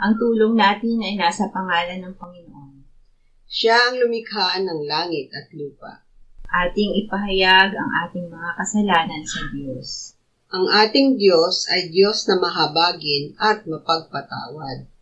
Ang tulong natin ay nasa pangalan ng Panginoon. Siya ang lumikha ng langit at lupa. Ating ipahayag ang ating mga kasalanan sa Diyos. Ang ating Diyos ay Diyos na mahabagin at mapagpatawad.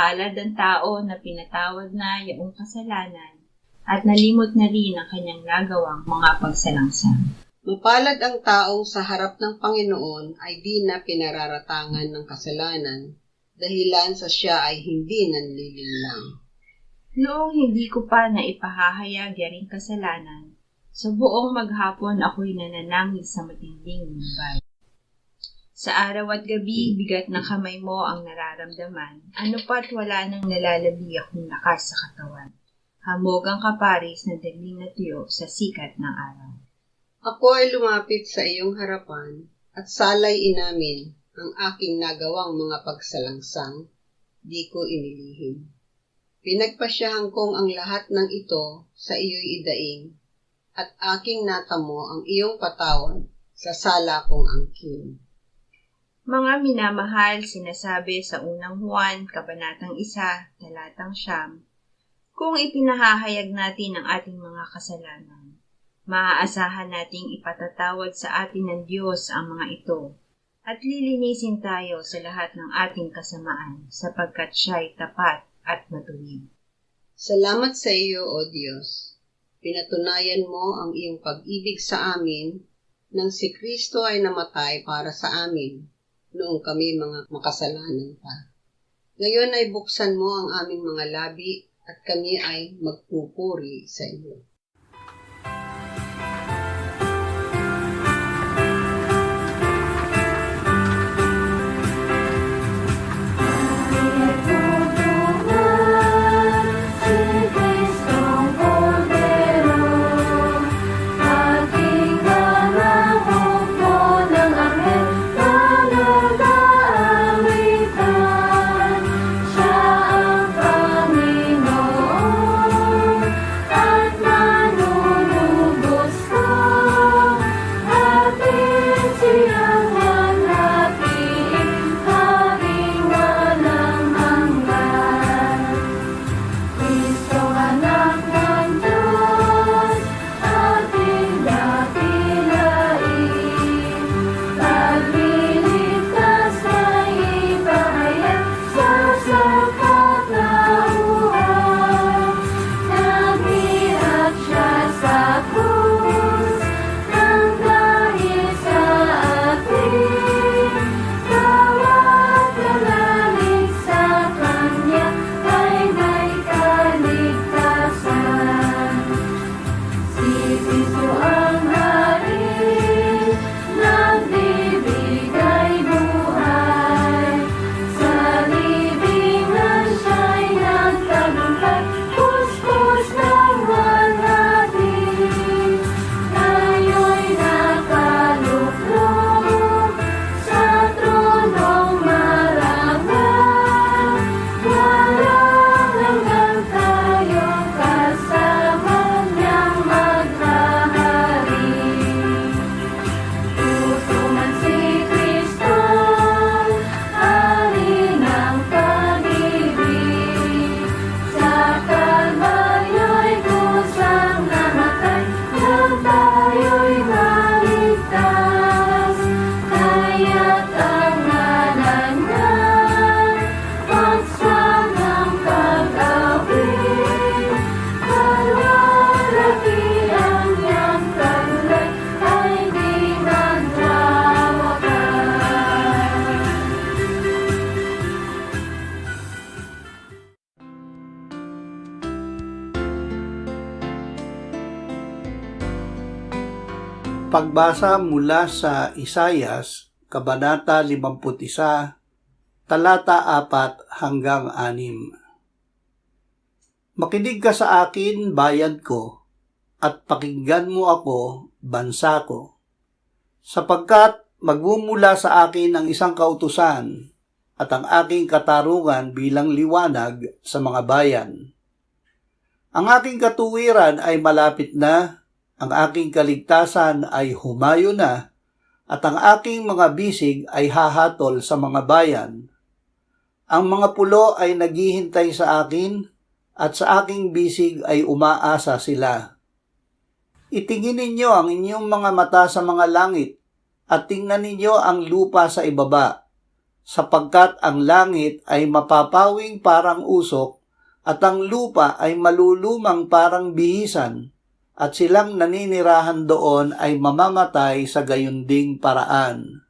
Mapalad ang tao na pinatawad na iyong kasalanan at nalimot na rin ang kanyang nagawang mga pagsalangsang. Mapalad ang taong sa harap ng Panginoon ay di na pinararatangan ng kasalanan, dahilan sa siya ay hindi nanlilinlang. Noong hindi ko pa na ipahahayag yaring kasalanan, sa buong maghapon ako'y nananangis sa matinding lumbay. Sa araw at gabi, bigat ng kamay mo ang nararamdaman, ano pa't wala nang nalalabi akong lakas sa katawan. Hamog ang kaparis na dagling na tuyo sa sikat ng araw. Ako ay lumapit sa iyong harapan at salay inamin ang aking nagawang mga pagsalangsang, di ko inilihim. Pinagpasyahan kong ang lahat ng ito sa iyo'y idaing, at aking natamo ang iyong patawad sa sala kong angkin. Mga minamahal, sinasabi sa unang Juan, Kabanatang 1, Talatang 9, kung ipinahahayag natin ang ating mga kasalanan, maaasahan nating ipatatawad sa atin ng Diyos ang mga ito, at lilinisin tayo sa lahat ng ating kasamaan, sapagkat siya'y tapat at matuwid. Salamat sa iyo, O Diyos. Pinatunayan mo ang iyong pag-ibig sa amin nang si Kristo ay namatay para sa amin noong kami mga makasalanan pa. Ngayon ay buksan mo ang aming mga labi at kami ay magpupuri sa iyo. At Pagbasa mula sa Isayas, Kabanata 51, talata 4 hanggang 6. Makinig ka sa akin, bayan ko, at pakinggan mo ako, bansa ko. Sapagkat magmumula sa akin ang isang kautusan at ang aking katarungan bilang liwanag sa mga bayan. Ang aking katuwiran ay malapit na, ang aking kaligtasan ay humayo na, at ang aking mga bisig ay hahatol sa mga bayan. Ang mga pulo ay naghihintay sa akin, at sa aking bisig ay umaasa sila. Itingin ninyo ang inyong mga mata sa mga langit, at tingnan ninyo ang lupa sa ibaba, sapagkat ang langit ay mapapawing parang usok, at ang lupa ay malulumang parang bihisan, at silang naninirahan doon ay mamamatay sa gayunding paraan.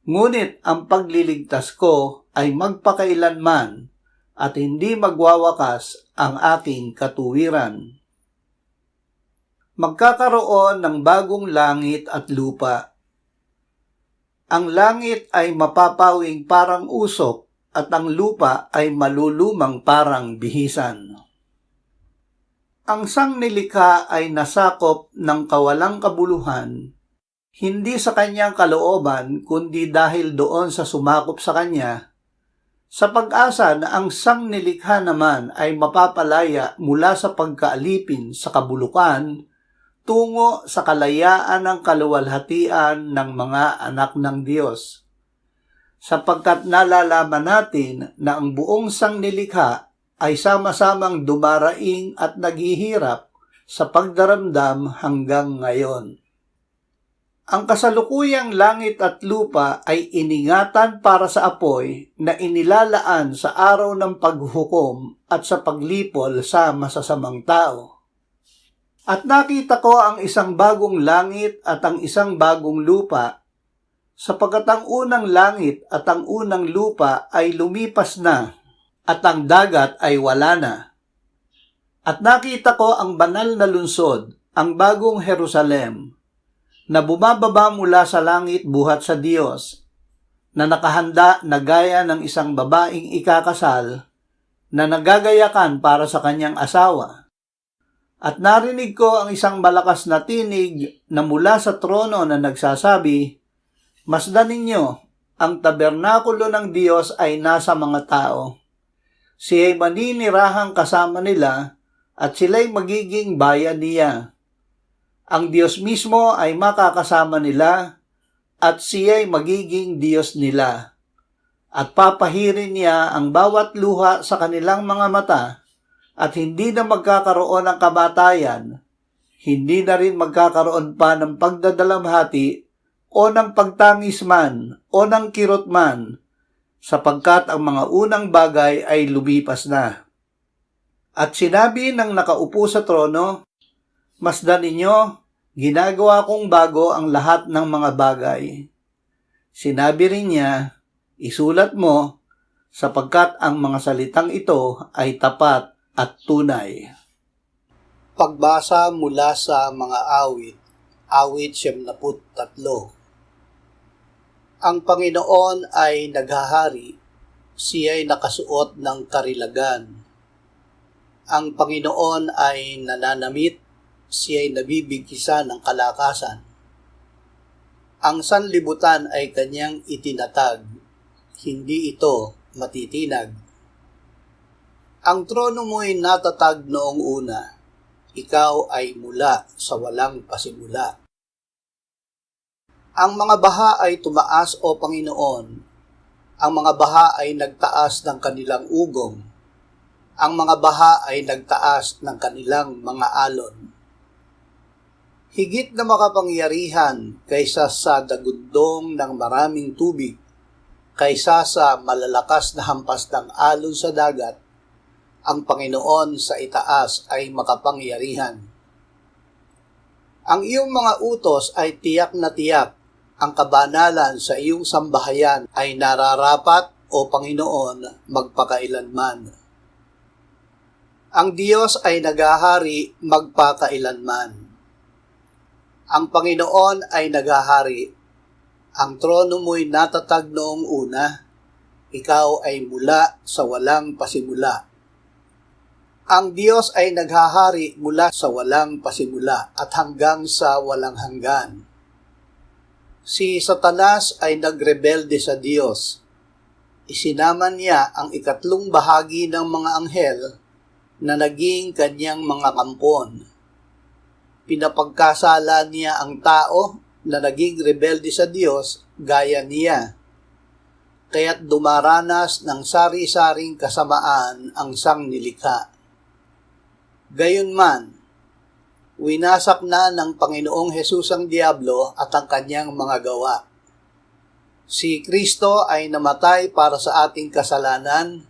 Ngunit ang pagliligtas ko ay magpakailanman, at hindi magwawakas ang aking katuwiran. Magkakaroon ng bagong langit at lupa. Ang langit ay mapapawing parang usok, at ang lupa ay malulumang parang bihisan. Ang sangnilikha ay nasakop ng kawalang kabuluhan, hindi sa kanyang kalooban kundi dahil doon sa sumakop sa kanya, sa pag-asa na ang sangnilikha naman ay mapapalaya mula sa pagkaalipin sa kabulukan tungo sa kalayaan ng kaluwalhatian ng mga anak ng Diyos. Sapagkat nalalaman natin na ang buong sangnilikha ay sama-samang dumaraing at naghihirap sa pagdaramdam hanggang ngayon. Ang kasalukuyang langit at lupa ay iningatan para sa apoy na inilalaan sa araw ng paghukom at sa paglipol sa masasamang tao. At nakita ko ang isang bagong langit at ang isang bagong lupa, sapagkat ang unang langit at ang unang lupa ay lumipas na, at ang dagat ay wala na. At nakita ko ang banal na lungsod, ang bagong Jerusalem, na bumababa mula sa langit buhat sa Diyos, na nakahanda na gaya ng isang babaeng ikakasal, na nagagayakan para sa kanyang asawa. At narinig ko ang isang malakas na tinig na mula sa trono na nagsasabi, "Masdan ninyo, ang tabernakulo ng Diyos ay nasa mga tao. Siya'y maninirahang kasama nila at sila'y magiging bayan niya. Ang Diyos mismo ay makakasama nila at siya'y magiging Diyos nila. At papahirin niya ang bawat luha sa kanilang mga mata at hindi na magkakaroon ng kamatayan, hindi na rin magkakaroon pa ng pagdadalamhati o ng pagtangis man o ng kirot man, sapagkat ang mga unang bagay ay lumipas na." At sinabi ng nakaupo sa trono, "Masdan ninyo, ginagawa kong bago ang lahat ng mga bagay." Sinabi rin niya, "Isulat mo, sapagkat ang mga salitang ito ay tapat at tunay." Pagbasa mula sa mga awit, awit 73. Ang Panginoon ay naghahari, siya'y nakasuot ng karilagan. Ang Panginoon ay nananamit, siya'y nabibigkisa ng kalakasan. Ang sanlibutan ay kanyang itinatag, hindi ito matitinag. Ang trono mo'y natatag noong una, ikaw ay mula sa walang pasimula. Ang mga baha ay tumaas, o Panginoon. Ang mga baha ay nagtaas ng kanilang ugong. Ang mga baha ay nagtaas ng kanilang mga alon. Higit na makapangyarihan kaysa sa dagundong ng maraming tubig, kaysa sa malalakas na hampas ng alon sa dagat, ang Panginoon sa itaas ay makapangyarihan. Ang iyong mga utos ay tiyak na tiyak, ang kabanalan sa iyong sambahayan ay nararapat, o Panginoon, magpakailanman. Ang Diyos ay naghahari magpakailanman. Ang Panginoon ay naghahari. Ang trono mo'y natatag noong una. Ikaw ay mula sa walang pasimula. Ang Diyos ay naghahari mula sa walang pasimula at hanggang sa walang hanggan. Si Satanas ay nagrebelde sa Diyos. Isinama niya ang ikatlong bahagi ng mga anghel na naging kanyang mga kampon. Pinapagkasala niya ang tao na naging rebelde sa Diyos gaya niya. Kaya't dumaranas ng sari-saring kasamaan ang sangnilikha. Gayunman, winasak na ng Panginoong Hesus ang Diablo at ang kanyang mga gawa. Si Kristo ay namatay para sa ating kasalanan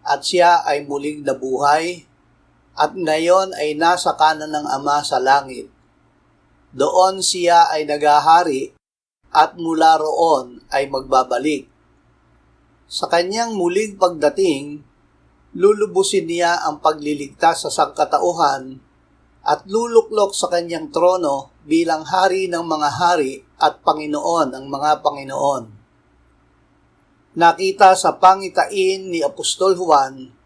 at siya ay muling nabuhay at ngayon ay nasa kanan ng Ama sa langit. Doon siya ay naghahari at mula roon ay magbabalik. Sa kanyang muling pagdating, lulubusin niya ang pagliligtas sa sangkatauhan at luluklok sa kanyang trono bilang hari ng mga hari at Panginoon ng mga Panginoon. Nakita sa pangitain ni Apostol Juan,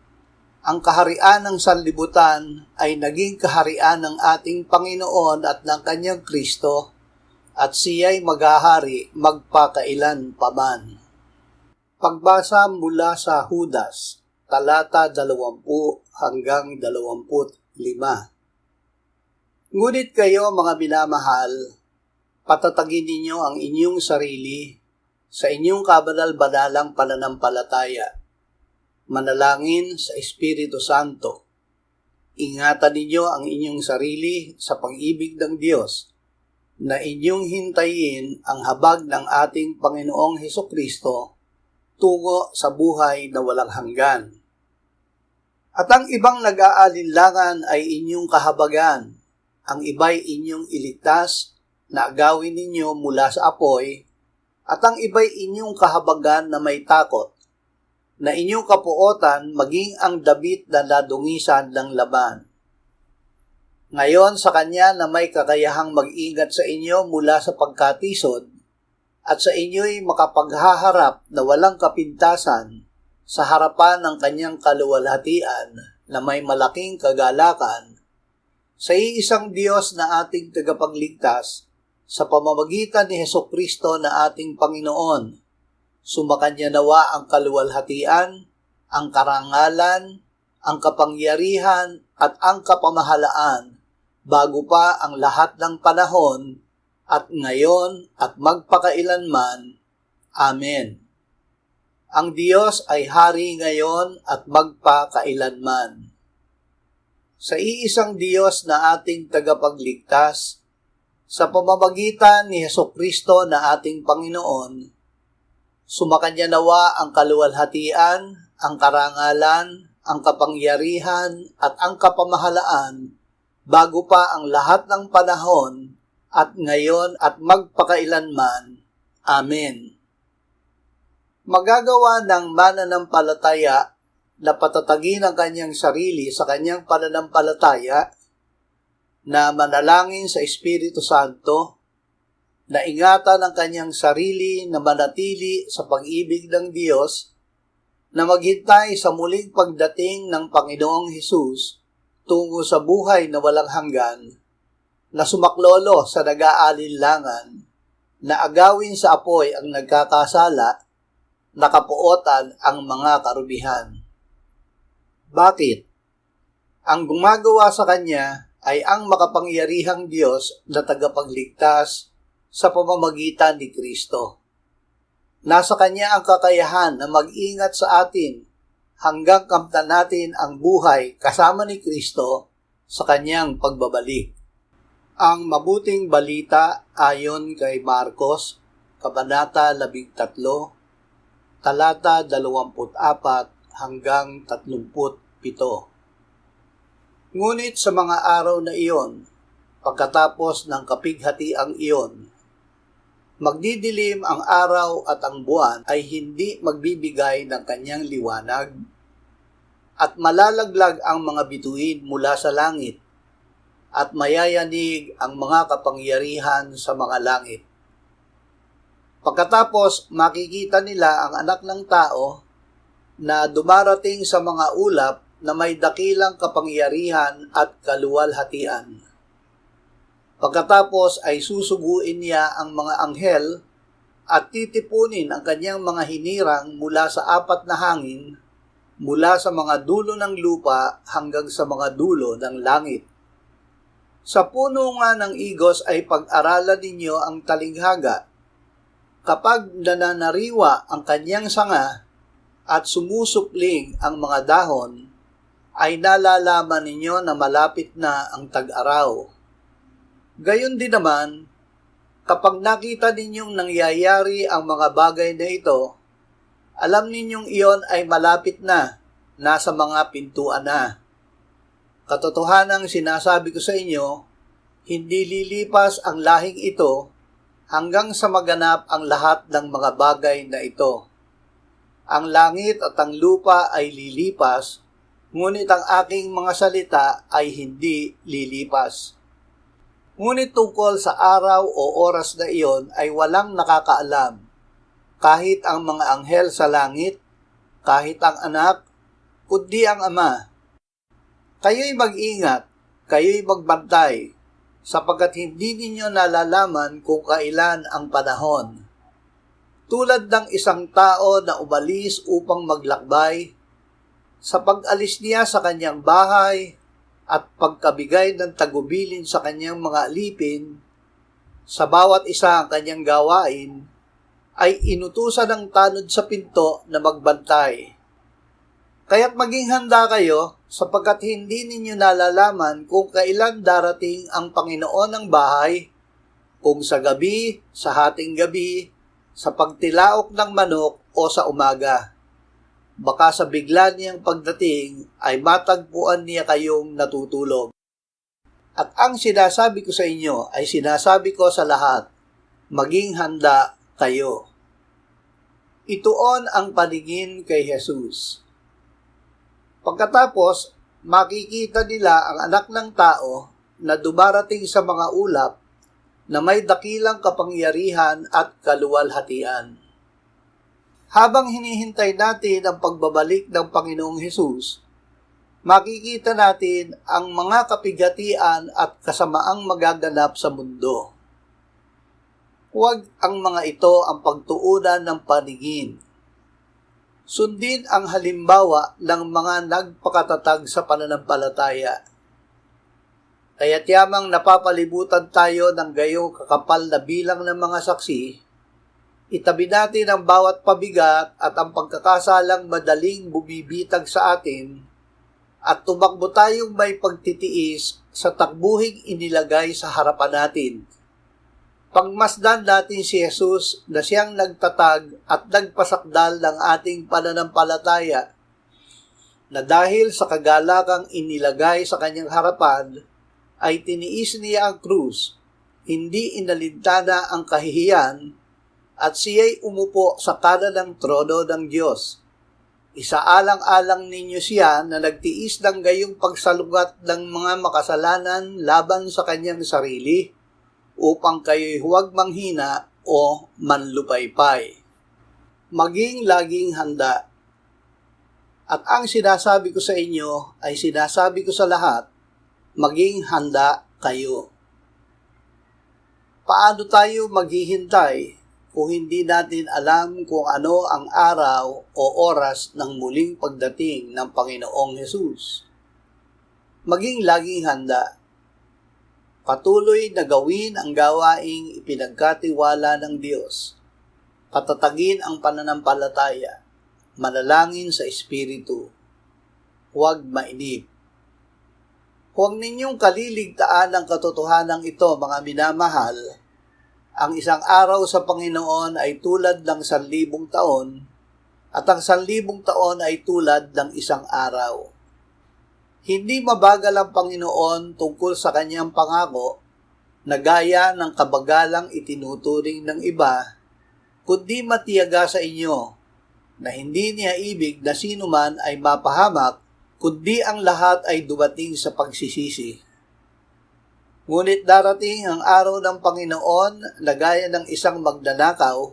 ang kaharian ng sanlibutan ay naging kaharian ng ating Panginoon at ng kanyang Kristo at siya'y maghahari magpakailan paman. Pagbasa mula sa Judas, talata 20 hanggang 25. Ngunit kayo mga minamahal, patatagin ninyo ang inyong sarili sa inyong kabanal-banalang pananampalataya. Manalangin sa Espiritu Santo. Ingatan ninyo ang inyong sarili sa pag-ibig ng Diyos na inyong hintayin ang habag ng ating Panginoong Hesukristo tungo sa buhay na walang hanggan. At ang ibang nag-aalinlangan ay inyong kahabagan, ang iba'y inyong iligtas na agawin ninyo mula sa apoy, at ang iba'y inyong kahabagan na may takot, na inyong kapuotan maging ang dabit na nadungisan ng laban. Ngayon sa Kanya na may kakayahang mag-ingat sa inyo mula sa pagkatisod, at sa inyo'y makapaghaharap na walang kapintasan sa harapan ng kanyang kaluwalhatian na may malaking kagalakan, sa iisang Diyos na ating tagapagligtas sa pamamagitan ni Hesukristo na ating Panginoon. Sumakanya nawa ang kaluwalhatian, ang karangalan, ang kapangyarihan at ang kapamahalaan bago pa ang lahat ng panahon at ngayon at magpakailanman. Amen. Ang Diyos ay hari ngayon at magpakailanman. Sa iisang Diyos na ating tagapagligtas, sa pamamagitan ni Hesukristo na ating Panginoon, sumakanya nawa ang kaluwalhatian, ang karangalan, ang kapangyarihan at ang kapamahalaan bago pa ang lahat ng panahon at ngayon at magpakailanman. Amen. Magagawa ng mananampalataya na patatagin ang kanyang sarili sa kanyang pananampalataya, na manalangin sa Espiritu Santo, na ingatan ang kanyang sarili na manatili sa pag-ibig ng Diyos, na maghintay sa muling pagdating ng Panginoong Hesus tungo sa buhay na walang hanggan, na sumaklolo sa nag-aalinlangan, na agawin sa apoy ang nagkakasala, nakapuotan ang mga karubihan. Bakit? Ang gumagawa sa kanya ay ang makapangyarihang Diyos na tagapagligtas sa pamamagitan ni Kristo. Nasa kanya ang kakayahan na mag-ingat sa atin hanggang kamtan natin ang buhay kasama ni Kristo sa kanyang pagbabalik. Ang mabuting balita ayon kay Marcos, Kabanata 13, talata 24 hanggang 37. Ngunit sa mga araw na iyon, pagkatapos ng kapighatiang iyon, magdidilim ang araw at ang buwan ay hindi magbibigay ng kanyang liwanag, at malalaglag ang mga bituin mula sa langit, at mayayanig ang mga kapangyarihan sa mga langit. Pagkatapos makikita nila ang anak ng tao na dumarating sa mga ulap na may dakilang kapangyarihan at kaluwalhatian. Pagkatapos ay susuguin niya ang mga anghel at titipunin ang kanyang mga hinirang mula sa 4 na hangin, mula sa mga dulo ng lupa hanggang sa mga dulo ng langit. Sa puno nga ng igos ay pag-aralan ninyo ang talinghaga. Kapag nananariwa ang kanyang sanga at sumusupling ang mga dahon, ay nalalaman ninyo na malapit na ang tag-araw. Gayon din naman, kapag nakita ninyong nangyayari ang mga bagay na ito, alam ninyong iyon ay malapit na, nasa mga pintuan na. Katotohanang sinasabi ko sa inyo, hindi lilipas ang lahing ito hanggang sa maganap ang lahat ng mga bagay na ito. Ang langit at ang lupa ay lilipas, ngunit ang aking mga salita ay hindi lilipas. Ngunit tungkol sa araw o oras na iyon ay walang nakakaalam, kahit ang mga anghel sa langit, kahit ang anak, kundi ang Ama. Kayo'y mag-ingat, kayo'y magbantay, sapagkat hindi ninyo nalalaman kung kailan ang panahon. Tulad ng isang tao na umalis upang maglakbay, sa pag-alis niya sa kanyang bahay, at pagkabigay ng tagubilin sa kanyang mga alipin, sa bawat isa ang kanyang gawain, ay inutusan ng tanod sa pinto na magbantay. Kaya't maging handa kayo, sapagkat hindi ninyo nalalaman kung kailan darating ang Panginoon ng bahay, kung sa gabi, sa hating gabi, sa pagtilaok ng manok o sa umaga. Baka sa bigla niyang pagdating ay matagpuan niya kayong natutulog. At ang sinasabi ko sa inyo ay sinasabi ko sa lahat, maging handa kayo. Ituon ang paningin kay Jesus. Pagkatapos, makikita nila ang anak ng tao na dumarating sa mga ulap na may dakilang kapangyarihan at kaluwalhatian. Habang hinihintay natin ang pagbabalik ng Panginoong Hesus, makikita natin ang mga kapigatian at kasamaang magaganap sa mundo. Huwag ang mga ito ang pagtuunan ng paningin. Sundin ang halimbawa ng mga nagpakatatag sa pananampalataya. Kaya't yamang napapalibutan tayo ng gayong kakapal na bilang ng mga saksi, itabi natin ang bawat pabigat at ang pagkakasalang madaling bumibitag sa atin at tumakbo tayong may pagtitiis sa takbuhing inilagay sa harapan natin. Pagmasdan natin si Jesus na siyang nagtatag at nagpasakdal ng ating pananampalataya na dahil sa kagalakang inilagay sa kanyang harapan ay tiniis niya ang krus, hindi inalintana ang kahihiyan at siya'y umupo sa kanan ng trono ng Diyos. Isaalang-alang ninyo siya na nagtiis ng gayong pagsalungat ng mga makasalanan laban sa kanyang sarili, upang kayo'y huwag manghina o manlupaypay. Maging laging handa. At ang sinasabi ko sa inyo ay sinasabi ko sa lahat, maging handa kayo. Paano tayo maghihintay kung hindi natin alam kung ano ang araw o oras ng muling pagdating ng Panginoong Hesus? Maging laging handa. Patuloy na gawin ang gawaing ipinagkatiwala ng Diyos. Patatagin ang pananampalataya. Manalangin sa Espiritu. Huwag mainip. Huwag ninyong kaliligtaan ang katotohanan ito, mga minamahal. Ang isang araw sa Panginoon ay tulad ng 1,000 taon, at ang 1,000 taon ay tulad ng isang araw. Hindi mabagal ang Panginoon tungkol sa kanyang pangako na gaya ng kabagalang itinuturing ng iba, kundi matiyaga sa inyo na hindi niya ibig na sino man ay mapahamak, kundi ang lahat ay dumating sa pagsisisi. Ngunit darating ang araw ng Panginoon na gaya ng isang magnanakaw,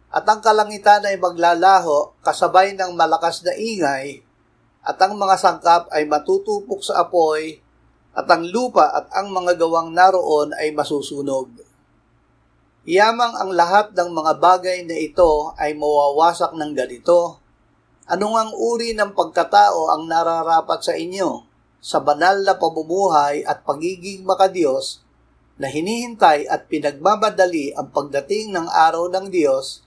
at ang kalangitan ay maglalaho kasabay ng malakas na ingay, at ang mga sangkap ay matutupok sa apoy, at ang lupa at ang mga gawang naroon ay masusunog. Yamang ang lahat ng mga bagay na ito ay mawawasak ng ganito. Ano ngang uri ng pagkatao ang nararapat sa inyo, sa banal na pamumuhay at pagiging makadiyos, na hinihintay at pinagmamadali ang pagdating ng araw ng Diyos,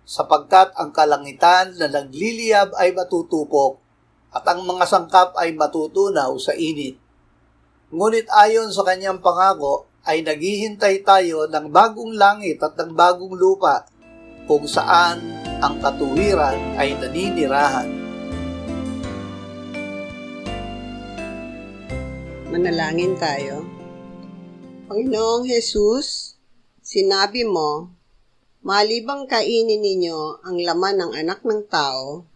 sapagkat ang kalangitan na nagliliyab ay matutupok, at ang mga sangkap ay matutunaw sa init. Ngunit ayon sa kanyang pangako, ay naghihintay tayo ng bagong langit at ng bagong lupa, kung saan ang katuwiran ay naninirahan. Manalangin tayo. Panginoong Jesus, sinabi mo, malibang kainin ninyo ang laman ng anak ng tao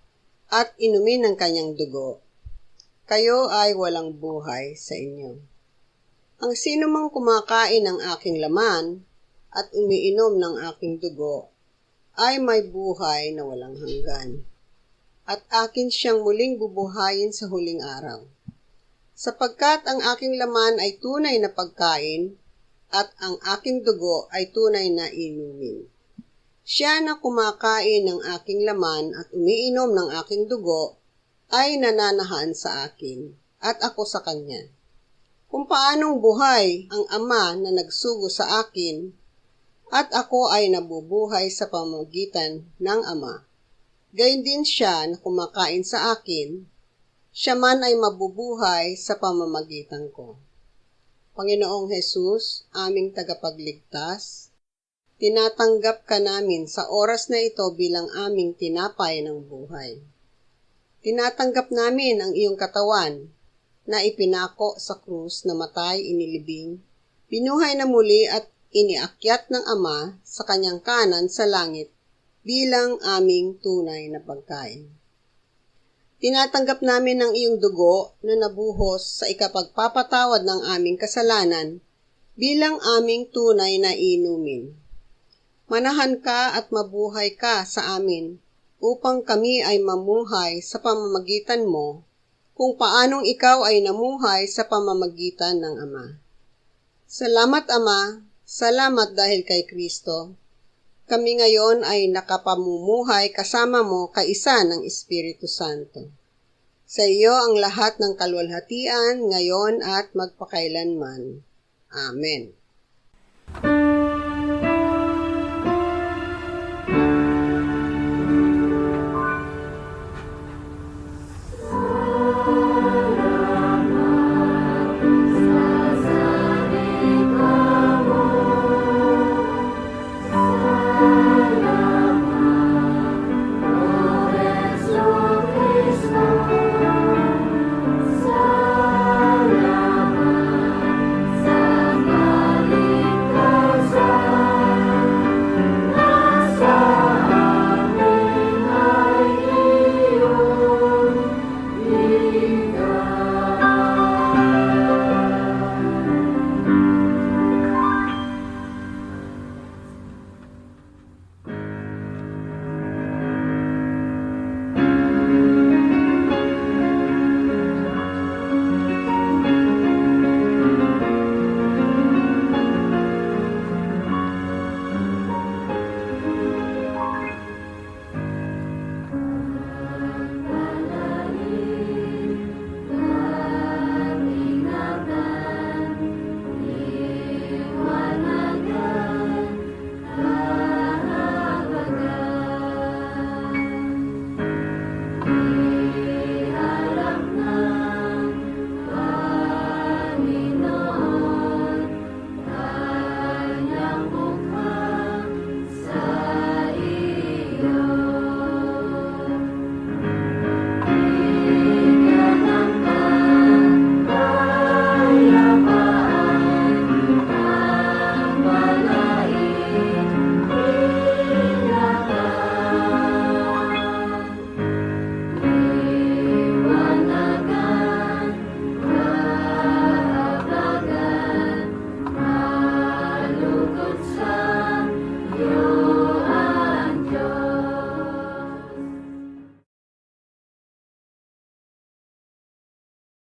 at inumin ang kanyang dugo, kayo ay walang buhay sa inyo. Ang sino mang kumakain ng aking laman at umiinom ng aking dugo ay may buhay na walang hanggan, at akin siyang muling bubuhayin sa huling araw. Sapagkat ang aking laman ay tunay na pagkain at ang aking dugo ay tunay na inumin. Siya na kumakain ng aking laman at umiinom ng aking dugo ay nananahan sa akin at ako sa kanya. Kung paanong buhay ang Ama na nagsugo sa akin at ako ay nabubuhay sa pamamagitan ng Ama, gayon din siya na kumakain sa akin, siya man ay mabubuhay sa pamamagitan ko. Panginoong Jesus, aming tagapagligtas, tinatanggap ka namin sa oras na ito bilang aming tinapay ng buhay. Tinatanggap namin ang iyong katawan na ipinako sa krus na matay inilibing, binuhay na muli at iniakyat ng Ama sa kanyang kanan sa langit bilang aming tunay na pagkain. Tinatanggap namin ang iyong dugo na nabuhos sa ikapagpapatawad ng aming kasalanan bilang aming tunay na inumin. Manahan ka at mabuhay ka sa amin upang kami ay mamuhay sa pamamagitan mo kung paanong ikaw ay namuhay sa pamamagitan ng Ama. Salamat Ama, salamat dahil kay Kristo. Kami ngayon ay nakapamumuhay kasama mo kaisa ng Espiritu Santo. Sa iyo ang lahat ng kaluwalhatian ngayon at magpakailanman. Amen.